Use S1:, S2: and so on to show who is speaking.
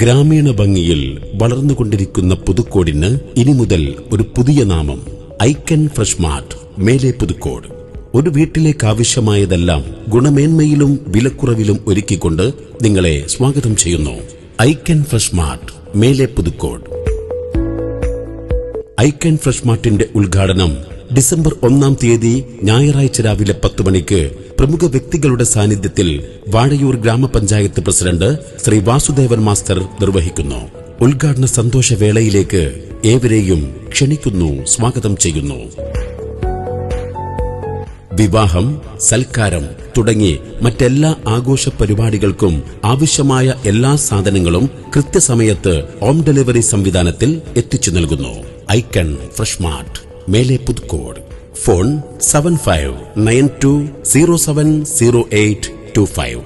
S1: ഗ്രാമീണ ഭംഗിയിൽ വളർന്നുകൊണ്ടിരിക്കുന്ന പുതുക്കോടിന് ഇനി മുതൽ ഒരു പുതിയ നാമം. ഐക്കൺ ഫ്രഷ് മാർട്ട്, മേലെ പുതുക്കോട്. ഒരു വീട്ടിലേക്ക് ആവശ്യമായതെല്ലാം ഗുണമേന്മയിലും വിലക്കുറവിലും ഒരുക്കിക്കൊണ്ട് നിങ്ങളെ സ്വാഗതം ചെയ്യുന്നു. ഐക്കൺ ഫ്രഷ് മാർട്ട്, മേലെ പുതുക്കോട്. ഐക്കൺ ഫ്രഷ് മാർട്ടിന്റെ ഉദ്ഘാടനം ഡിസംബർ 1-ാം തീയതി ഞായറാഴ്ച രാവിലെ 10 മണിക്ക് പ്രമുഖ വ്യക്തികളുടെ സാന്നിധ്യത്തിൽ വാഴയൂർ ഗ്രാമപഞ്ചായത്ത് പ്രസിഡന്റ് ശ്രീ വാസുദേവൻ മാസ്റ്റർ നിർവഹിക്കുന്നു. ഉദ്ഘാടന സന്തോഷവേളയിലേക്ക് ഏവരെയും ക്ഷണിക്കുന്നു, സ്വാഗതം ചെയ്യുന്നു. വിവാഹം, സൽക്കാരം തുടങ്ങി മറ്റെല്ലാ ആഘോഷ പരിപാടികൾക്കും ആവശ്യമായ എല്ലാ സാധനങ്ങളും കൃത്യസമയത്ത് ഹോം ഡെലിവറി സംവിധാനത്തിൽ എത്തിച്ചു നൽകുന്നു. ഐക്കൺ ഫ്രഷ് മാർട്ട്, മേലെ പുതുക്കോട്. ഫോൺ 7592070825.